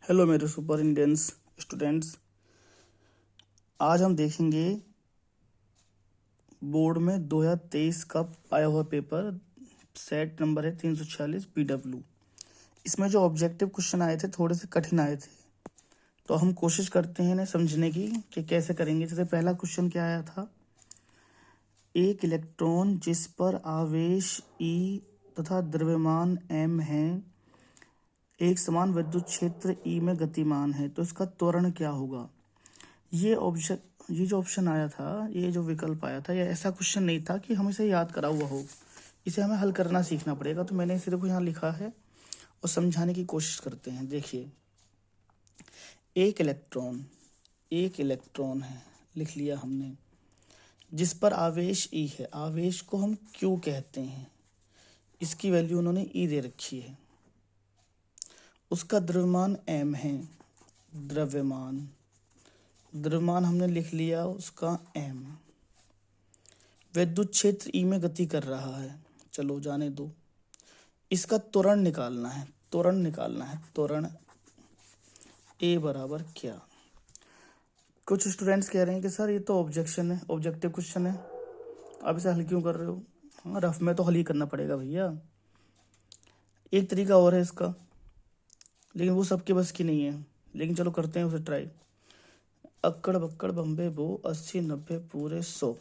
Hello मेरे super Indians students. आज हम देखेंगे बोर्ड में 2023 का आया हुआ पेपर। सेट नंबर है 346 PW। इसमें जो ऑब्जेक्टिव क्वेश्चन आए थे थोड़े से कठिन आए थे, तो हम कोशिश करते हैं इन्हें समझने की कि कैसे करेंगे। जैसे पहला क्वेश्चन क्या आया था, एक इलेक्ट्रॉन जिस पर आवेश E तथा द्रव्यमान m है, एक समान विद्युत क्षेत्र E में गतिमान है, तो इसका त्वरण क्या होगा। ये जो ऑप्शन आया था, ये जो विकल्प आया था, ये ऐसा क्वेश्चन नहीं था कि हम इसे याद करा हुआ हो, इसे हमें हल करना सीखना पड़ेगा। तो मैंने इसे देखो यहाँ लिखा है और समझाने की कोशिश करते हैं। देखिए, एक इलेक्ट्रॉन है, लिख लिया हमने, जिस पर आवेश E है, आवेश को हम Q कहते हैं, इसकी वैल्यू उन्होंने E दे रखी है। उसका द्रव्यमान m है, द्रव्यमान हमने लिख लिया उसका m। विद्युत क्षेत्र E में गति कर रहा है, चलो जाने दो। इसका त्वरण निकालना है, त्वरण A बराबर क्या। कुछ स्टूडेंट्स कह रहे हैं कि सर ये तो ऑब्जेक्टिव क्वेश्चन है, आप इसे हल क्यों कर रहे हो। हाँ, रफ में तो हल ही करना पड़ेगा भैया। एक तरीका और है इसका, लेकिन वो सबके बस की नहीं है, लेकिन चलो करते हैं उसे ट्राई। अक्कड़ बक्कड़ बम्बे बो 80 90 पूरे 100।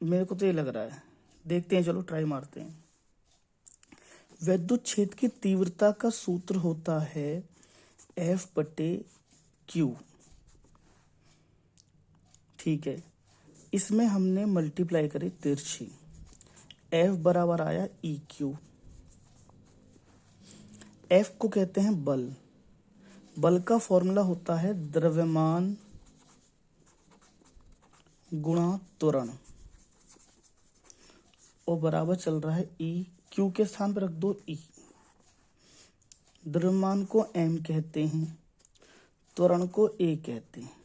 मेरे को तो ये लग रहा है, देखते हैं, चलो ट्राई मारते हैं। विद्युत क्षेत्र की तीव्रता का सूत्र होता है F/Q। ठीक है, इसमें हमने मल्टीप्लाई करी तिरछी, F बराबर आया EQ। F को कहते हैं बल का फॉर्मूला होता है द्रव्यमान गुणा त्वरण, और बराबर चल रहा है E। Q के स्थान पर रख दो E। द्रव्यमान को M कहते हैं, त्वरण को A कहते हैं,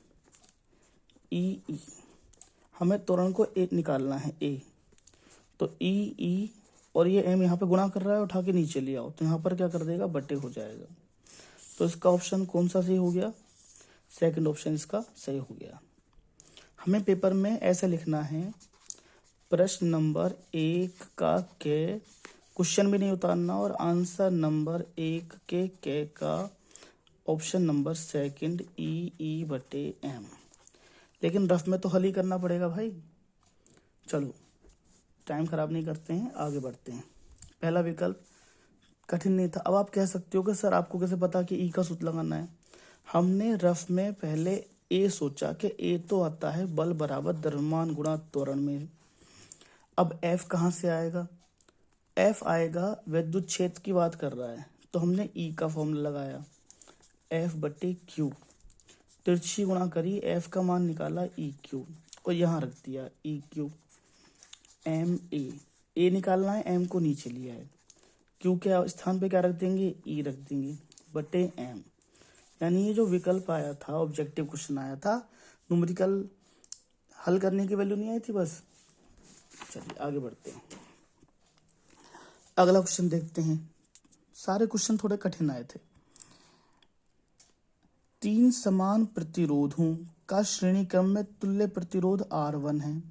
E। हमें त्वरण को A निकालना है, A, तो E और ये M यहाँ पे गुणा कर रहा है, उठा के नीचे ले आओ, तो यहाँ पर क्या कर देगा, बटे हो जाएगा। तो इसका ऑप्शन कौन सा सही हो गया, सेकंड ऑप्शन इसका सही हो गया। हमें पेपर में ऐसे लिखना है, प्रश्न नंबर 1 का के क्वेश्चन भी नहीं उतारना, और आंसर नंबर 1 के का ऑप्शन नंबर सेकंड E/M। लेकिन रफ में तो हल ही करना पड़ेगा भाई। चलो टाइम खराब नहीं करते हैं, आगे बढ़ते हैं। पहला विकल्प कठिन नहीं था। अब आप कह सकते हो कि सर आपको कैसे पता कि E का सूत्र लगाना है। हमने रफ में पहले A सोचा कि A तो आता है बल बराबर द्रव्यमान गुणा त्वरण में। अब F कहाँ से आएगा, F आएगा, विद्युत क्षेत्र की बात कर रहा है, तो हमने E का फॉर्मूला लगाया F/Q, तिरछी गुणा करी, F का मान निकाला EQ, और यहाँ रख दिया EQ। A निकालना है, M को नीचे लिया है, Q के स्थान पे क्या रख देंगे, E रख देंगे, बटे M। यानी ये जो विकल्प आया था, ऑब्जेक्टिव क्वेश्चन आया था, न्यूमेरिकल हल करने की वैल्यू नहीं आई थी बस। चलिए आगे बढ़ते हैं, अगला क्वेश्चन देखते हैं। सारे क्वेश्चन थोड़े कठिन आए थे। 3 समान प्रतिरोधों का श्रेणी क्रम में तुल्य प्रतिरोध R1 है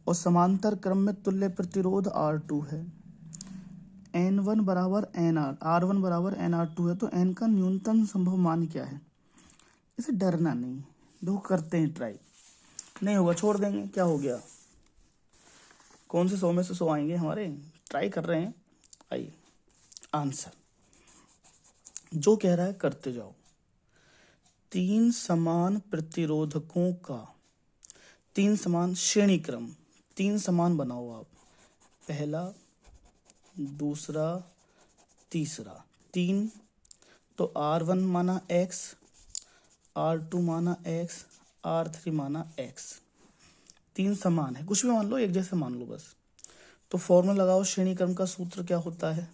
और समांतर क्रम में तुल्य प्रतिरोध R2 है। N1 बराबर NR, R1 बराबर NR2 है, तो N का न्यूनतम संभव मान क्या है। इसे डरना नहीं, देखो करते हैं ट्राई, नहीं होगा छोड़ देंगे, क्या हो गया, कौन से 100 में से 100 आएंगे हमारे, ट्राई कर रहे हैं। आइए आंसर जो कह रहा है करते जाओ। 3 समान प्रतिरोधकों का 3 समान श्रेणी क्रम, 3 समान बनाओ आप, पहला दूसरा तीसरा, 3, तो R1 माना X, R2 माना X, R3 माना X। 3 समान है, कुछ भी मान लो, एक जैसे मान लो बस। तो फॉर्मूला लगाओ, श्रेणी क्रम का सूत्र क्या होता है,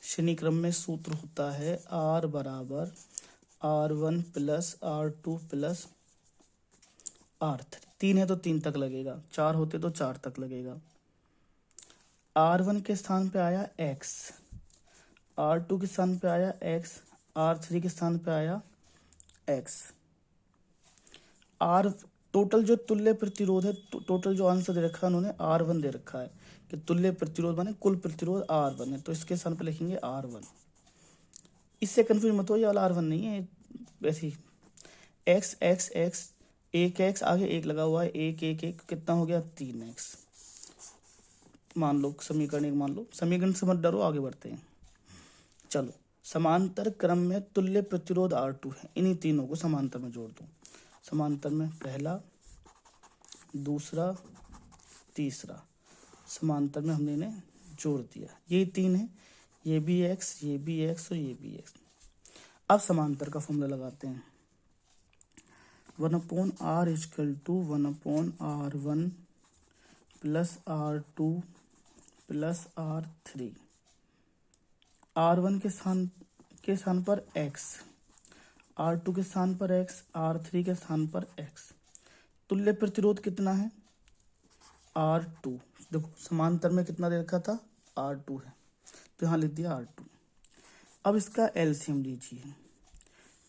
श्रेणी क्रम में सूत्र होता है R बराबर R1 plus R2 plus R3। 3 है तो 3 तक लगेगा, 4 होते तो 4 तक लगेगा। R1 के स्थान पे आया X, R2 के स्थान पे आया x, R3 के स्थान पे आया x। R टोटल जो तुल्य प्रतिरोध है, टोटल जो आंसर दे रखा है उन्होंने R1 दे रखा है कि तुल्य प्रतिरोध माने कुल प्रतिरोध R1 है, तो इसके स्थान पे लिखेंगे R1। इससे कंफ्यूज मत हो, ये वाला R1 नहीं है, वैसे ही x x x, एक x आगे एक लगा हुआ है, एक एक एक कितना हो गया 3x। मान लो समीकरण एक मान लो, समीकरण से मत डरो, आगे बढ़ते हैं। चलो, समांतर क्रम में तुल्य प्रतिरोध R2 है, इन्हीं तीनों को समांतर में जोड़ दो। समांतर में पहला, दूसरा, तीसरा, समांतर में हमने इन्हें जोड़ दिया। ये तीन है, ये भी x, ये भी x और ये भी x। अब समांतर का फॉर्मूला लगाते हैं। 1/r = 1/r1 plus R2 plus R3। R1 के स्थान पर x, R2 के स्थान पर x, R3 के स्थान पर x। तुल्य प्रतिरोध कितना है R2। देखो समांतर में कितना दे रखा था R2 है, तो यहाँ लिख दिया R2। अब इसका एलसीएम लीजिए।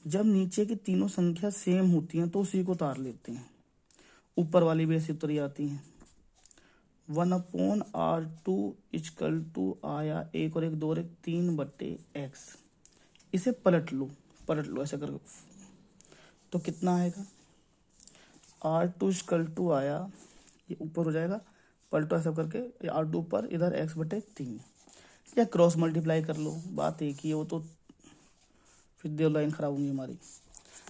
जब नीचे की तीनों संख्या सेम होती हैं तो उसी को उतार लेते हैं, ऊपर वाली भी ऐसी उतरी आती हैं। 1/R2 = आया 1 और 1 2 और 1 3/x। इसे पलट लो ऐसा करके, तो कितना आएगा R2 = आया, ये ऊपर हो जाएगा, पलटो ऐसा करके, R2 ऊपर, इधर x/3, या क्रॉस मल्टीप्लाई कर लो, बात एक ही है, वो तो फिर दो लाइन खराब होंगी हमारी।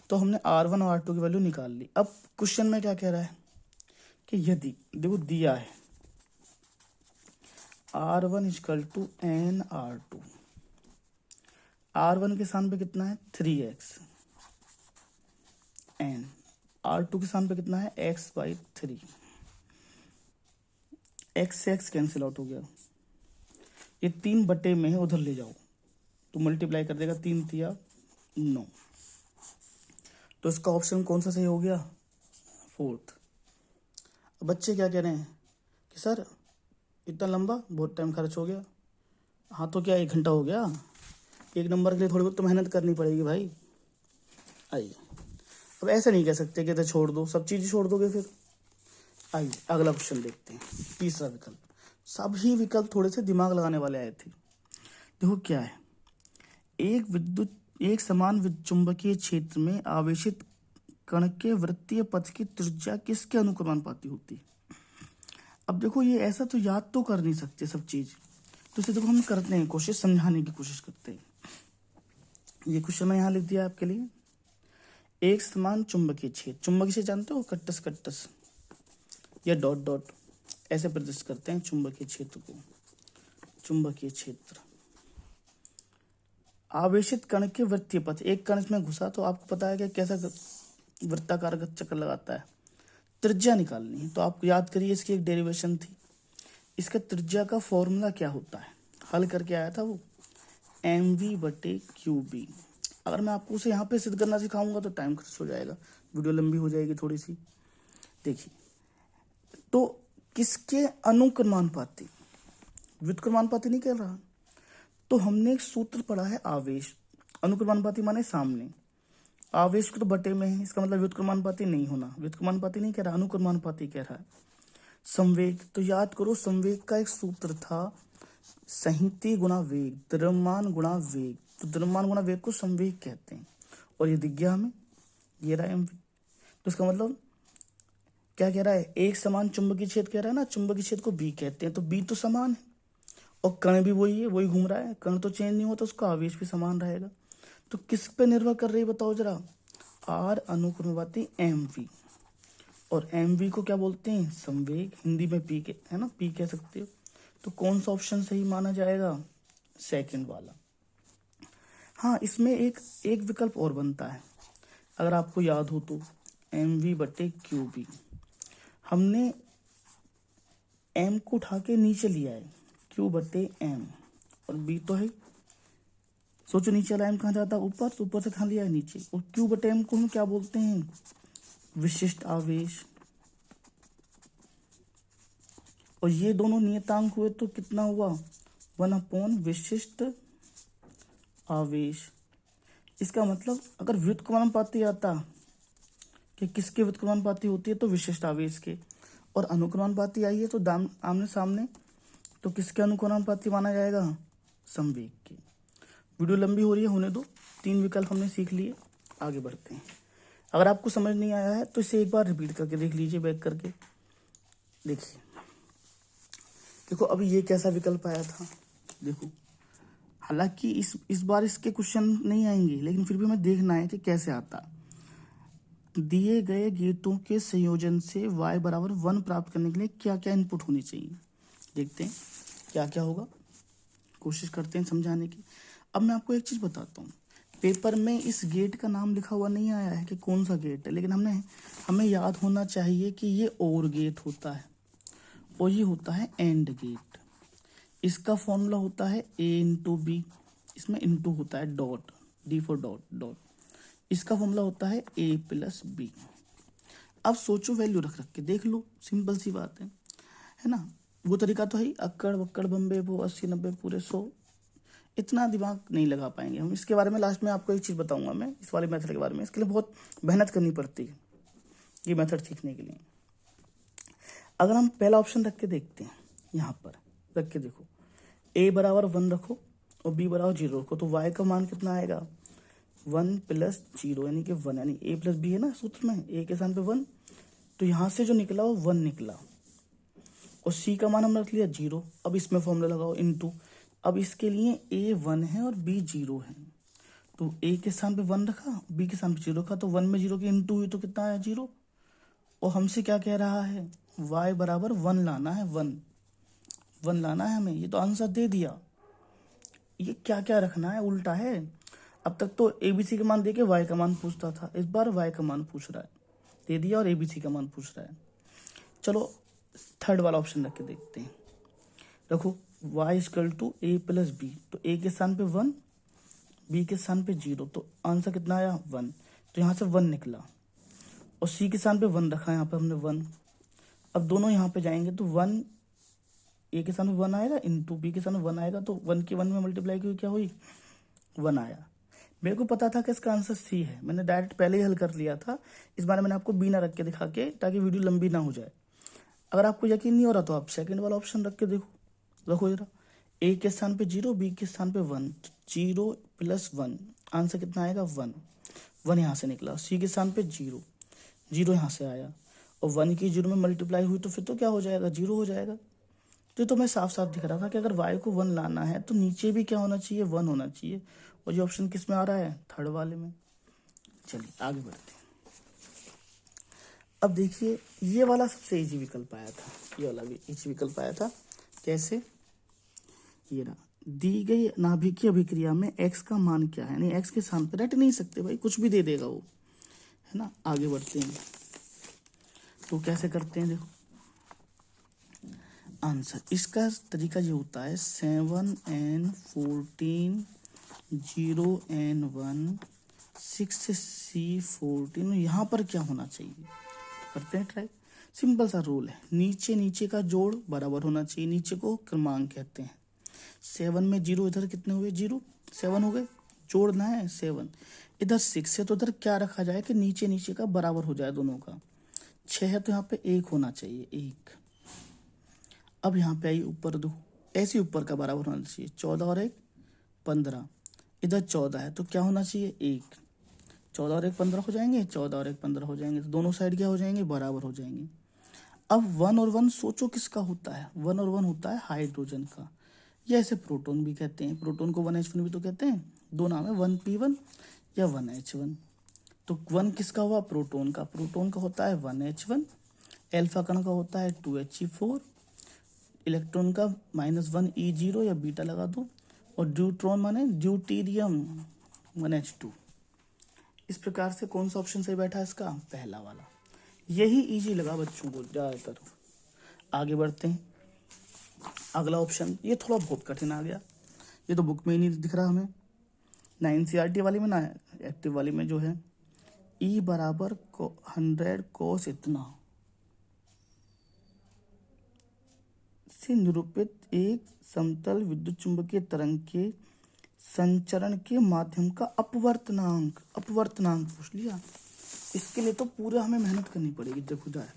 तो हमने R1 और R2 की वैल्यू निकाल ली। अब क्वेश्चन में क्या कह रहा है कि यदि देखो दिया है R1 = nR2, R1 के स्थान पे कितना है 3x, n, R2 के स्थान पे कितना है x/3, x से x कैंसिल आउट हो गया, ये 3 में है, उधर ले जाओ तो मल्टीप्लाई कर देगा, 3 तिया 9। तो इसका ऑप्शन कौन सा सही हो गया 4th। अब बच्चे क्या कह रहे हैं कि सर इतना लंबा, बहुत टाइम खर्च हो गया। हाँ तो क्या 1 घंटा हो गया, एक नंबर के लिए थोड़ी बहुत तो मेहनत करनी पड़ेगी भाई। आइए, अब ऐसा नहीं कह सकते कि तो छोड़ दो, सब चीज़ छोड़ दोगे फिर। आइए अगला क्वेश्चन देखते हैं, तीसरा विकल्प। सभी विकल्प थोड़े से दिमाग लगाने वाले आए थे। देखो क्या है, एक समान विद्युतचुंबकीय क्षेत्र में आवेशित कण के वृत्तीय पथ की त्रिज्या किसके अनुक्रमानुपाती होती है। अब देखो ये ऐसा तो याद तो कर नहीं सकते सब चीज, तो इसे देखो हम करते हैं कोशिश, समझाने की कोशिश करते हैं। ये क्वेश्चन मैं यहाँ लिख दिया आपके लिए। एक समान चुंबकीय क्षेत्र, चुंबकीय क्षेत्र जानते हो, कट्टस कट्टस या डॉट डॉट, ऐसे प्रदर्शित करते हैं चुंबकीय क्षेत्र को। चुंबकीय क्षेत्र, आवेशित कण के वृत्तीय पथ, एक कण इसमें घुसा तो आपको पता है कि कैसा वृत्ताकार चक्कर लगाता है। त्रिज्या निकालनी है तो आप याद करिए, इसकी एक डेरिवेशन थी। इसका त्रिज्या का फॉर्मूला क्या होता है, हल करके आया था वो mv/qb। अगर मैं आपको उसे यहाँ पे सिद्ध करना सिखाऊंगा तो टाइम खर्च हो जाएगा, वीडियो लंबी हो जाएगी थोड़ी सी। देखिए, तो किसके अनुक्रमानुपाती, व्युत्क्रमानुपाती नहीं कर रहा। तो हमने एक सूत्र पढ़ा है आवेश, अनुक्रमानुपाती माने सामने, आवेश को तो बटे में है, इसका मतलब व्युत्क्रमानुपाती नहीं होना, व्युत्क्रमानुपाती नहीं कह रहा, अनुक्रमानुपाती कह रहा है। संवेग, तो याद करो संवेग का एक सूत्र था संहति गुणा वेग, द्रव्यमान गुणा वेग, तो द्रव्यमान गुणा वेग को संवेग कहते हैं। और ये दिख गया हमें, ये रहा mv। तो इसका मतलब क्या कह रहा है, एक समान चुंबकीय क्षेत्र कह रहा है ना, चुंबकीय क्षेत्र को बी कहते हैं, तो बी तो समान है और कण भी वही है, वही घूम रहा है, कण तो चेंज नहीं होता, उसका आवेश भी समान रहेगा। तो किस पे निर्भर कर रही है बताओ जरा, आर अनुक्रमानुपाती mv, और mv को क्या बोलते हैं संवेग, हिंदी में पी के है ना, पी कह सकते हो। तो कौन सा ऑप्शन सही माना जाएगा, सेकंड वाला। हाँ, इसमें एक विकल्प और बनता है, अगर आपको याद हो तो, mv/qb। हमने m को उठा के नीचे लिया है, q/m, और b तो है, सोचो नीचे वाला m कहाँ जाता है ऊपर, तो ऊपर से कहाँ लिया है नीचे, और q/m को हम क्या बोलते हैं विशिष्ट आवेश। और ये दोनों नियतांक हुए तो कितना हुआ 1/विशिष्ट आवेश। इसका मतलब अगर व्युत्क्रमानुपाती आता कि किसके व्युत्क्रमानुपाती होती है तो विशिष्ट आवेश के, और अनुक्रमानुपाती आई है तो दाम आमने सामने, तो किसके अनुक्रमानुपाती माना जाएगा? संवेग के। वीडियो लंबी हो रही है, होने दो। 3 विकल्प हमने सीख लिए, आगे बढ़ते हैं। अगर आपको समझ नहीं आया है तो इसे एक बार रिपीट करके देख लीजिए, बैक करके देखिए। देखो अभी ये कैसा विकल्प आया था, देखो हालांकि इस बार इसके क्वेश्चन नहीं आएंगे, लेकिन फिर भी हमें देखना है कि कैसे आता। दिए गए गेटों के संयोजन से y बराबर 1 प्राप्त करने के लिए क्या क्या इनपुट होनी चाहिए, देखते हैं क्या क्या होगा, कोशिश करते हैं समझाने की। अब मैं आपको एक चीज बताता हूँ, पेपर में इस गेट का नाम लिखा हुआ नहीं आया है कि कौन सा गेट है, लेकिन हमें याद होना चाहिए कि ये और गेट होता है और ये होता है एंड गेट। इसका फॉर्मूला होता है a इंटू बी, इसमें इंटू होता है dot, D for dot dot. इसका फॉर्मूला होता है a प्लस बी। अब सोचो, वैल्यू रख रख के देख लो, सिंपल सी बात है ना। वो तरीका तो है ही, अक्कड़ बक्कड़ बम्बे वो 80 90 पूरे 100, इतना दिमाग नहीं लगा पाएंगे हम। इसके बारे में लास्ट में आपको एक चीज़ बताऊंगा मैं, इस वाले मेथड के बारे में। इसके लिए बहुत मेहनत करनी पड़ती है ये मेथड सीखने के लिए। अगर हम पहला ऑप्शन रख के देखते हैं, यहाँ पर रख के देखो, a बराबर 1 रखो और b बराबर 0 रखो, तो y का मान कितना आएगा? 1 प्लस 0 यानी कि 1, यानी a प्लस बी है ना सूत्र में, a के स्थान पे 1, तो यहाँ से जो निकला वो 1 निकला, और c का मान हमने रख लिया 0। अब इसमें फॉर्मूला लगाओ इनटू, अब इसके लिए a 1 है और b 0 है, तो a के स्थान पे 1 रखा, b के स्थान पे 0 रखा, तो 1 में 0 की इंटू हुई तो कितना आया? 0। और हमसे क्या कह रहा है? y बराबर 1 लाना है, 1 लाना है हमें, ये तो आंसर दे दिया। ये क्या क्या रखना है, उल्टा है। अब तक तो एबीसी का मान देके y का मान पूछता था, इस बार y का मान पूछ रहा है, दे दिया, और एबीसी का मान पूछ रहा है। चलो थर्ड वाला ऑप्शन रख के देखते हैं। देखो y equal to a plus b, तो a के स्थान पे 1, b के स्थान पे 0, तो आंसर कितना आया? 1, तो यहाँ से 1 निकला, और c के स्थान पे 1 रखा, यहाँ पे हमने 1। अब दोनों यहाँ पे जाएंगे तो 1, a के स्थान पे 1 आएगा, इंटू b के स्थान पे 1 आएगा, तो 1 की 1 में मल्टीप्लाई की क्या हुई? 1 आया। मेरे को पता था कि इसका आंसर सी है, मैंने डायरेक्ट पहले ही हल कर लिया था। इस बार मैंने आपको बी ना रख के दिखा के, ताकि वीडियो लंबी ना हो जाए। अगर आपको यकीन नहीं हो रहा तो आप सेकंड वाला ऑप्शन रख के देखो, रखो जरा, a के स्थान पे 0, b के स्थान पे 1, 0 प्लस 1, आंसर कितना आएगा? 1 यहाँ से निकला, c के स्थान पे 0, 0 यहाँ से आया, और 1 की 0 में मल्टीप्लाई हुई तो फिर तो क्या हो जाएगा? 0 हो जाएगा। तो मैं साफ साफ दिख रहा था कि अगर y को 1 लाना है तो नीचे भी क्या होना चाहिए? 1 होना चाहिए, और ये ऑप्शन किस में आ रहा है? थर्ड वाले में। चलिए आगे बढ़ते हैं। अब देखिए ये वाला सबसे इजी विकल्प आया था, ये वाला भी इजी विकल्प आया था। कैसे? ये ना, दी गई नाभिकीय अभिक्रिया में x का मान क्या है, यानी x के स्थान पर रट नहीं सकते भाई, कुछ भी दे देगा वो, है ना। आगे बढ़ते हैं, तो कैसे करते हैं देखो आंसर। इसका तरीका ये होता है 7n14 0n1 6c14, यहाँ पर क्या होना चाहिए करते हैं ट्राई। सिंपल सा रूल है, नीचे नीचे का जोड़ बराबर होना चाहिए, नीचे को क्रमांक कहते हैं। 7 में 0, इधर कितने हुए? 0, 7 हो गए, जोड़ना है 7, इधर 6 है तो इधर क्या रखा जाए कि नीचे नीचे का बराबर हो जाए दोनों का। 6 है तो यहाँ पे 1 होना चाहिए, 1। अब यहाँ पे आई ऊपर 2, ऐसे ऊपर का बराबर होना चाहिए, 14 और 1 15, इधर 14 है तो क्या होना चाहिए? 1। 14 और 1 15 हो जाएंगे, 14 और 1 15 हो जाएंगे, तो दोनों साइड क्या हो जाएंगे? बराबर हो जाएंगे। अब 1 और 1 सोचो किसका होता है? 1 और 1 होता है हाइड्रोजन का, या ऐसे प्रोटॉन भी कहते हैं, प्रोटॉन को 1H1 भी तो कहते हैं, दो नाम है, 1p1 या 1H1। तो 1 किसका हुआ? प्रोटॉन का, प्रोटॉन का होता है 1H1, एल्फा कण का होता है 2He4, इलेक्ट्रॉन का -1E0 या बीटा लगा दो, और ड्यूट्रॉन माने ड्यूटीरियम 1H2। इस प्रकार से कौन सा ऑप्शन सही बैठा है इसका? पहला वाला। यही इजी लगा बच्चों को ज़्यादातर। आगे बढ़ते हैं, अगला ऑप्शन ये थोड़ा बहुत कठिन आ गया, ये तो बुक में ही नहीं दिख रहा हमें, ना NCERT वाली में ना एक्टिव वाली में जो है। E बराबर 100 cos इतना से निरूपित एक समतल विद्युत चुंबकीय तरंग के संचरण के माध्यम का अपवर्तनांक पूछ लिया। इसके लिए तो पूरा हमें मेहनत करनी पड़ेगी, देखो जाए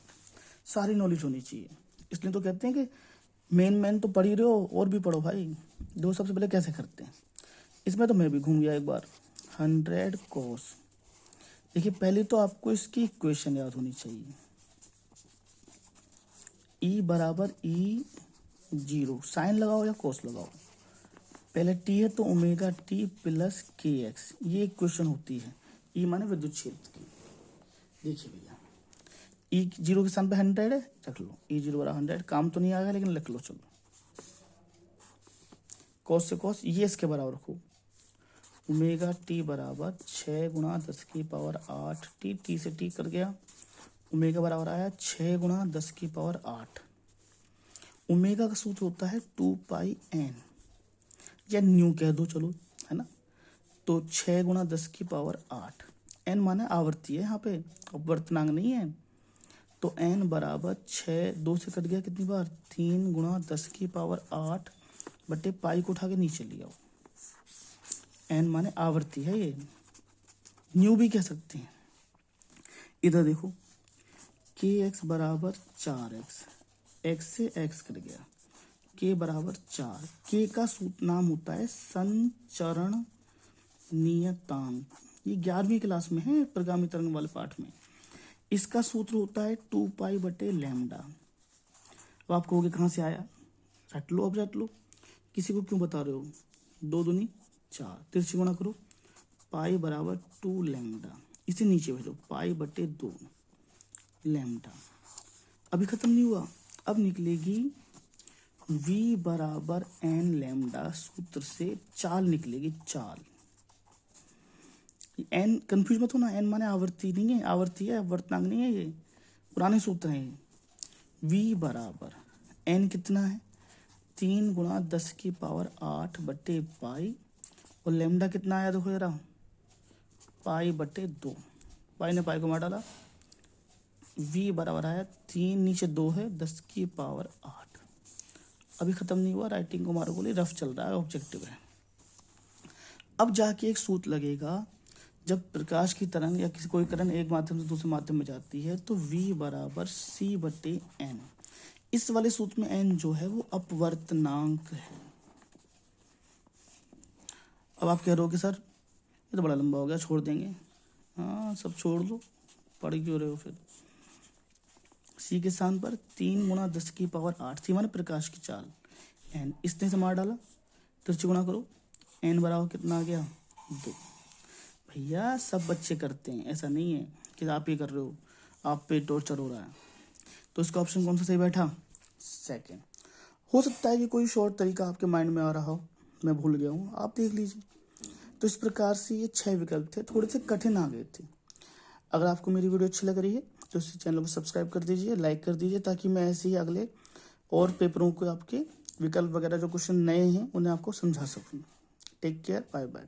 सारी नॉलेज होनी चाहिए। इसलिए तो कहते हैं कि मेन तो पढ़ ही रहे हो, और भी पढ़ो भाई। दो सबसे पहले कैसे करते हैं, इसमें तो मैं भी घूम गया एक बार। 100 cos, देखिए पहले तो आपको इसकी इक्वेशन याद होनी चाहिए। E बराबर E0, साइन लगाओ या कोस लगाओ। पहले t है तो ओमेगा t प्लस के एक्स, ये इक्वेशन होती है। E माने विद्युत क्षेत्र की। देखिए भैया E0 के स्थान पे 100 है, रख लो E0 बराबर 100। काम तो नहीं आएगा लेकिन लिख लो, चलो। कॉस से कॉस, ये इसके बराबर रखो। ओमेगा टी बराबर 6 गुणा 10 की पावर 8 टी से टी कर गया। ओमेगा बराबर आया 6 गुणा 10 की पावर 8। ओमेगा का सूत्र होता है 2πn, या न्यू कह दो, चलो, है ना। तो 6 गुणा 10 की पावर 8, n माने आवर्ती है यहाँ पे, अपवर्तनांक नहीं है। तो n बराबर 6, 2 से कट गया कितनी बार, 3 गुणा 10 की पावर 8 बटे पाई को उठा के नीचे ले आओ। n माने आवर्ती है, ये न्यू भी कह सकते हैं। इधर देखो के एक्स बराबर 4x, x से x कट गया, k बराबर 4। k का नाम होता है संचरण नियतांक, ये 11वीं क्लास में है प्रगामी तरंग वाले पाठ में। इसका सूत्र होता है 2π बटे लैम्डा। अब आप कहोगे कहाँ से आया, रट लो, अब रट लो, किसी को क्यों बता रहे हो। 2 दूनी 4, तिरछी गुणा करो, पाई बराबर 2 लैम्डा, इसे नीचे भेजो, पाई बटे 2 लैम्डा। अभी खत्म नहीं हुआ, अब निकलेगी v बराबर n लैम्डा, सूत्र से चाल निकलेगी, चाल। n कंफ्यूज मत होना, n माने आवर्ती नहीं है, आवर्ती है, अपवर्तनांक नहीं है, ये पुराने सूत्र हैं। v बराबर n कितना है, 3 गुणा 10 की पावर 8 बटे पाई, और लैम्डा कितना आया देखो जरा, पाई बटे 2। पाई ने पाई को मार डाला, v बराबर आया 3, नीचे 2 है, 10 की पावर 8। अभी खत्म नहीं हुआ, राइटिंग को मारो बोले, रफ चल रहा है, ऑब्जेक्टिव है। अब जाके एक सूत्र लगेगा, जब प्रकाश की तरंग या किसी कोई तरंग एक माध्यम से दूसरे माध्यम में जाती है तो v बराबर c बटे n। इस वाले सूत्र में n जो है वो अपवर्तनांक है। अब आप कह रहे हो कि सर ये तो बड़ा लंबा हो गया, छोड़ देंगे। हाँ, सब छोड़ दो, पढ़ क्यों रहे हो फिर। c के स्थान पर 3 गुणा 10 की पावर 8, c माने प्रकाश की चाल, n इसने से मार डाला, तिरछी गुणा करो, n बराबर कितना आ गया, 2। भैया सब बच्चे करते हैं, ऐसा नहीं है कि आप ही कर रहे हो, आप पे टॉर्चर हो रहा है। तो इसका ऑप्शन कौन सा सही बैठा, सेकंड। हो सकता है कि कोई शॉर्ट तरीका आपके माइंड में आ रहा हो, मैं भूल गया हूँ, आप देख लीजिए। तो इस प्रकार से ये 6 विकल्प थे, थोड़े से कठिन आ गए थे। अगर आपको मेरी वीडियो अच्छी लग रही है तो इस चैनल को सब्सक्राइब कर दीजिए, लाइक कर दीजिए, ताकि मैं ऐसे ही अगले और पेपरों को आपके विकल्प वगैरह जो क्वेश्चन नए हैं उन्हें आपको समझा सकूँ। Take care, bye bye.